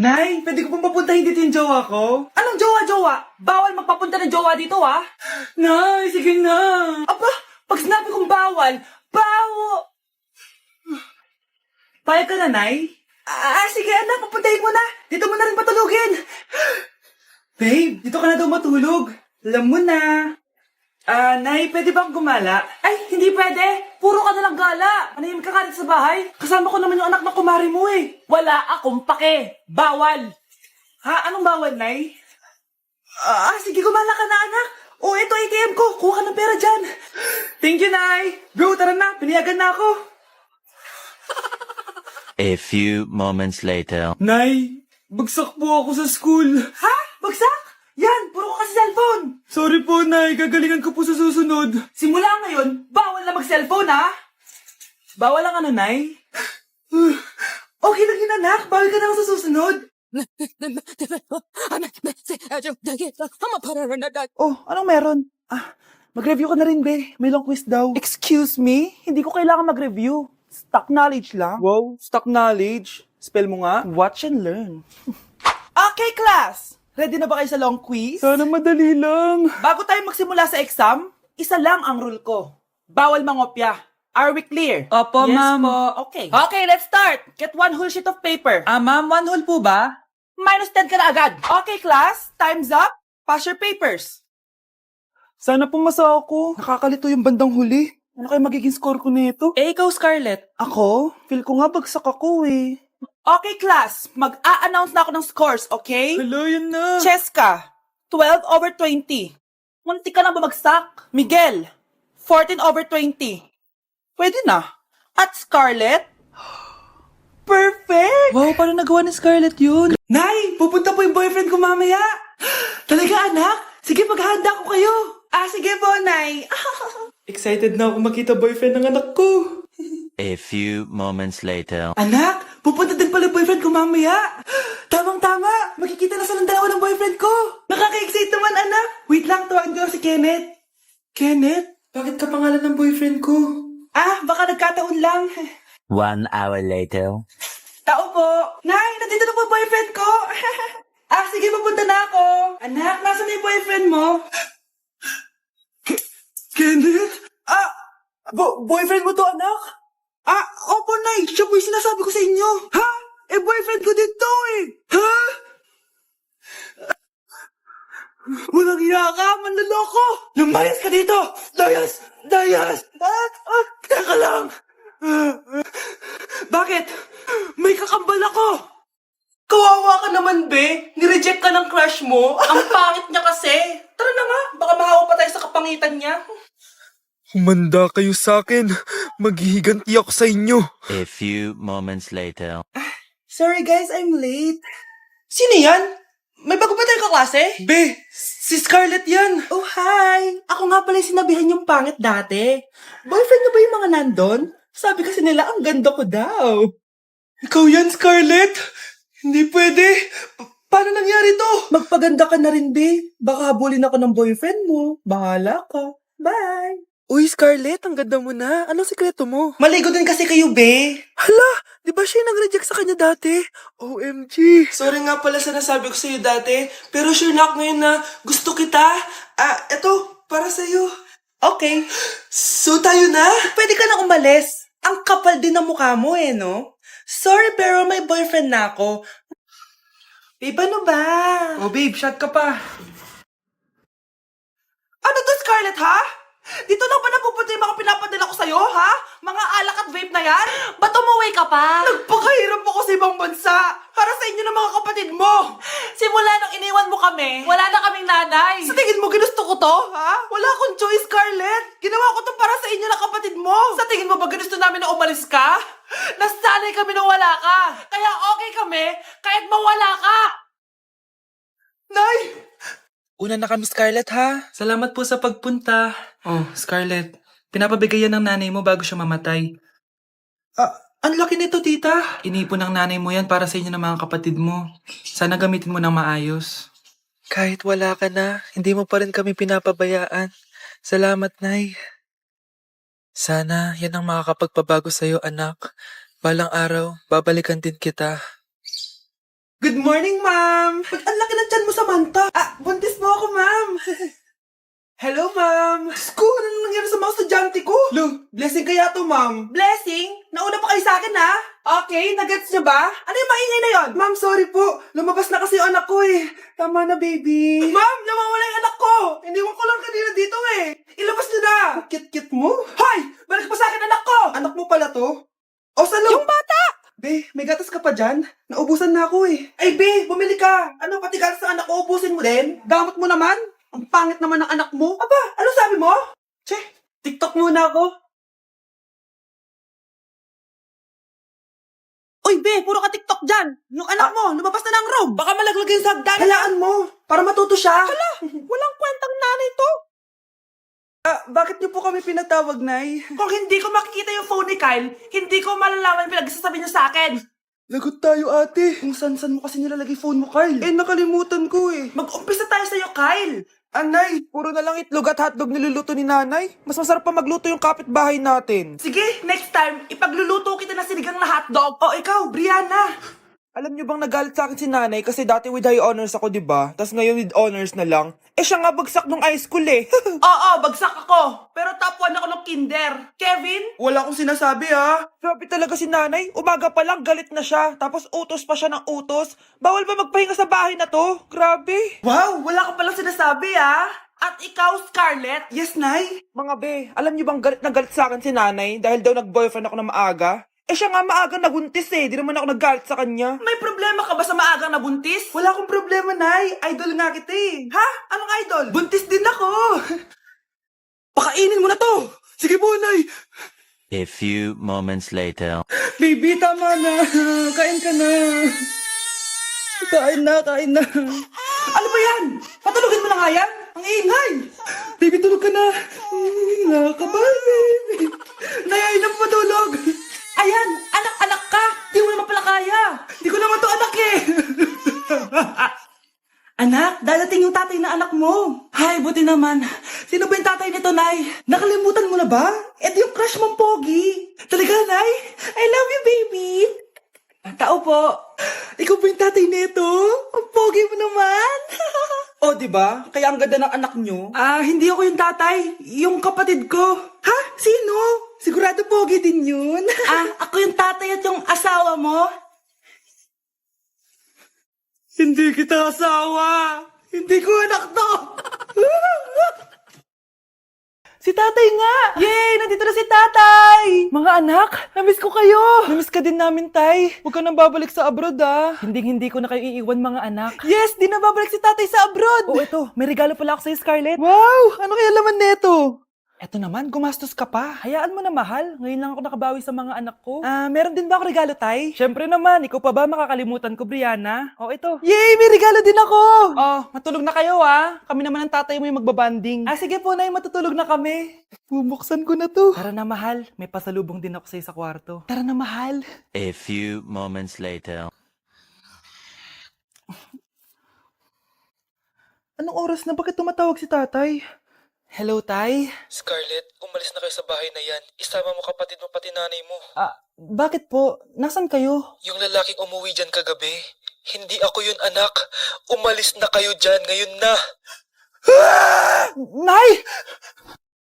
Nay, pwede ko pong papuntahin dito yung jowa ko? Anong jowa-jowa? Bawal magpapunta ng jowa dito, ha? Nay, sige na. Aba, pag sinabi kong bawal, Payag ka na, Nay? sige anak, papuntahin mo na. Dito mo na rin patulugin. Babe, dito ka na daw matulog. Alam mo na. Nay, pwede bang gumala? Ay, hindi pwede. Puro ka nalang gala. Manahimik ka nga dito sa bahay. Kasama ko naman yung anak ng kumari mo eh. Wala akong pake. Bawal. Ha? Anong bawal, Nay? Sige, gumala ka na anak. Ito ATM ko. Kuha ka ng pera dyan. Thank you, Nay. Bro, tara na. Pinayagan na ako. A few moments later. Nay, bagsak po ako sa school. Ha? Bagsak? Yan, puro ka kasi cellphone. Sorry po, Nay. Gagalingan ko po sa susunod. Simula ngayon, bawal na mag-cellphone, ha? Bawal ang ano, Nay? Okay lang yun, anak. Bawal ka na lang sa susunod. Oh, anong meron? Mag-review ka na rin, be. May long quiz daw. Excuse me? Hindi ko kailangan mag-review. Stock knowledge lang. Wow, stock knowledge. Spell mo nga. Watch and learn. Okay, class. Ready na ba kayo sa long quiz? Sana madali lang. Bago tayo magsimula sa exam, isa lang ang rule ko. Bawal mangopya. Are we clear? Opo, Yes ma'am. po. Okay. Okay, let's start. Get one whole sheet of paper. Ma'am, 1 whole po ba? Minus 10 ka na agad. Okay, class. Time's up. Pass your papers. Sana pumasa ako. Nakakalito yung bandang huli. Ano kaya magiging score ko nito? Ikaw, Scarlett. Ako? Feel ko nga bagsak ako eh. Okay, class. Mag-a-announce na ako ng scores, okay? Hello, yun na. Cheska, 12/20. Munti ka na bumagsak. Miguel, 14/20. Pwede na. At Scarlett, perfect! Wow, paano nagawa ni Scarlett yun? Nay, pupunta po yung boyfriend ko mamaya. Talaga, anak? Sige, paghahanda ko kayo. Sige po, Nay. Excited na ako makita boyfriend ng anak ko. A few moments later. Anak, pupunta din pala boyfriend ko mamaya. Tamang-tama, makikita na sa ng dalawa ng boyfriend ko. Nakaka-excite naman, anak. Wait lang, tawagin ko si Kenneth. Kenneth? Bakit ka pangalan ng boyfriend ko? Baka nagkataon lang. 1 hour later. Tao po. Nay, nandito na po boyfriend ko. Sige, papunta na ako. Anak, nasa na yung boyfriend mo? Kenneth? Boyfriend mo to, anak? Opo, Nay. Siya po yung sinasabi ko sa inyo. Ha? Boyfriend ko din to eh. Ha? Walang iya ka, manloloko! Lumayas ka dito! Dayas! Dayas! Teka lang! Bakit? May kakambal ako! Kawawa ka naman, be. Nireject ka ng crush mo. Ang pangit niya kasi. Tara na nga. Baka mahawa pa tayo sa kapangitan niya. Humanda kayo sa akin. Maghihiganti ako sa inyo. A few moments later. Sorry, guys. I'm late. Sino yan? May bago ba tayong kaklase? Be, si Scarlett yan! Oh, hi! Ako nga pala yung sinabihan yung pangit dati. Boyfriend niyo ba yung mga nandun? Sabi kasi nila, ang ganda ko daw. Ikaw yan, Scarlett! Hindi pwede! Paano nangyari to? Magpaganda ka na rin, be. Baka habulin ako ng boyfriend mo. Bahala ka. Bye! Uy, Scarlett, ang ganda mo na. Anong sikreto mo? Maligo din kasi kayo, be. Hala, di ba siya yung nag-reject sa kanya dati? OMG! Sorry nga pala sa nasabi ko sa'yo dati, pero sure na ako ngayon na gusto kita. Eto, para sa'yo. Okay. So tayo na? Pwede ka na umalis. Ang kapal din ng mukha mo eh, no? Sorry, pero may boyfriend na ako. Babe, ano ba? Oh babe, shot ka pa. Ano to, Scarlett, ha? Dito lang ba napupunta yung mga pinapadala ko sa'yo, ha? Mga alak at vape na yan? Ba't umuwi ka pa? Nagpakahirap ako sa ibang bansa. Para sa inyo ng mga kapatid mo. Simula nung iniwan mo kami, wala na kaming nanay. Sa tingin mo, ginusto ko to, ha? Wala akong choice, Scarlett. Ginawa ko to para sa inyo ng kapatid mo. Sa tingin mo ba ginusto namin na umalis ka? Nasanay kami na wala ka. Kaya okay kami, kahit mawala ka. Nay! Una na kami, Scarlett, ha? Salamat po sa pagpunta. Oh, Scarlett, pinapabigay yan ng nanay mo bago siya mamatay. Ang laki nito, tita. Inipon ng nanay mo yan para sa inyo ng mga kapatid mo. Sana gamitin mo ng maayos. Kahit wala ka na, hindi mo pa rin kami pinapabayaan. Salamat, Nay. Sana yan ang makakapagpabago sa'yo, anak. Balang araw, babalikan din kita. Good morning, ma'am. Ang laki ng tiyan mo, Samantha. Buntis po ako, ma'am. Hello, ma'am. Sko, ano nangyari sa mga estudyante ko? Lo, blessing kaya to, ma'am. Blessing? Nauna pa kayo sa akin, ha? Okay, nagets niyo ba? Ano yung maingay na yon? Ma'am, sorry po. Lumabas na kasi yung anak ko, eh. Tama na, baby. Ma'am, nawawala yung anak ko. Iniwan ko lang kanina dito, eh. Ilabas niyo na. Kit-kit mo? Hoy! Balik mo sa akin, anak ko! Anak mo pala to? O, salo? Yung bata! Be, may gatas ka pa dyan? Naubusan na ako, eh. Ay, Be, bumili ka. Ano, pati gatas ng anak ko, ubusin mo din? Gamot mo naman? Ang pangit naman ng anak mo. Aba, ano sabi mo? Che, TikTok muna ako. Uy, Be, puro ka TikTok dyan. Yung anak mo, lumabas na ng room. Baka malaglag yung sa hagdan. Hayaan mo, para matuto siya. Hala, walang kwentang nanay to. Bakit niyo po kami pinatawag, Nay? Kung hindi ko makikita yung phone ni Kyle, hindi ko malalaman pinagsasabi niyo sa akin. Lagot tayo, ate. Kung san-san mo kasi nilalagay phone mo, Kyle. Nakalimutan ko eh. Mag-umpisa tayo sa'yo, Kyle. Anay, puro na lang itlog at hotdog niluluto ni nanay. Mas masarap pa magluto yung kapitbahay natin. Sige, next time, ipagluluto kita na sinigang na hotdog. O ikaw, Brianna. Alam niyo bang nagalit sa akin si nanay kasi dati with high honors ako, di ba? Tapos ngayon with honors na lang. Siya nga bagsak nung high school eh. Oo, bagsak ako. Pero top 1 ako nung kinder. Kevin? Wala akong sinasabi ha. Grabe talaga si nanay. Umaga pa lang galit na siya. Tapos utos pa siya ng utos. Bawal ba magpahinga sa bahay na to? Grabe. Wow, wala ka palang sinasabi ha. At ikaw, Scarlett? Yes, Nay. Mga be, alam niyo bang galit na galit sa akin si nanay dahil daw nag-boyfriend ako na maaga? Siya nga maagang nabuntis eh. Di naman ako nagalit sa kanya. May problema ka ba sa maagang nabuntis? Wala akong problema, Nay. Idol nga kita eh. Ha? Anong idol? Buntis din ako. Pakainin mo na to. Sige po, Nay. A few moments later. Baby, tama na. Kain ka na. Kain na. Ano ba yan? Patulogin mo na nga yan? Ang ingay. Baby, tulog ka na. Nakakabal, baby. Nay, na matulog. Ayan, anak-anak ka. Di mo naman pala kaya. Di ko naman to anak eh. Anak, dadating yung tatay na anak mo. Hay, buti naman. Sino ba yung tatay nito, Nay? Nakalimutan mo na ba? Ito yung crush mong pogi. Talaga, Nay? I love you, baby. Tao po. Ikaw ba yung tatay nito? Ang pogi mo naman. O, di ba? Kaya ang ganda ng anak nyo. Hindi ako yung tatay. Yung kapatid ko. Ha? Sino? Sigurado pogi din yun. Ako yung tatay at yung asawa mo? Hindi kita asawa. Hindi ko anak to. Si tatay nga! Yay! Nandito na si tatay! Mga anak, namiss ko kayo! Namiss ka din namin, tay. Huwag ka nang babalik sa abroad, ah. Hindi ko na kayo iiwan, mga anak. Yes! Di na babalik si tatay sa abroad! Oh, ito. May regalo pala ako sa'yo, Scarlett. Wow! Ano kaya laman neto? Eto naman, gumastos ka pa. Hayaan mo na, mahal. Ngayon lang ako nakabawi sa mga anak ko. Meron din ba ako regalo, tay? Syempre naman, ikaw pa ba makakalimutan ko, Brianna? Oh, ito. Yay! May regalo din ako! Oh, matulog na kayo, ah. Kami naman ang tatay mo yung magbabanding. Sige po, Nay, matutulog na kami. Bubuksan ko na to. Tara na, mahal. May pasalubong din ako sa'yo sa kwarto. Tara na, mahal. A few moments later. Anong oras na? Bakit tumatawag si tatay? Hello, tay? Scarlett, umalis na kayo sa bahay na yan. Isama mo kapatid mo pati nanay mo. Bakit po? Nasaan kayo? Yung lalaking umuwi dyan kagabi, hindi ako yun, anak. Umalis na kayo dyan ngayon na. Nay!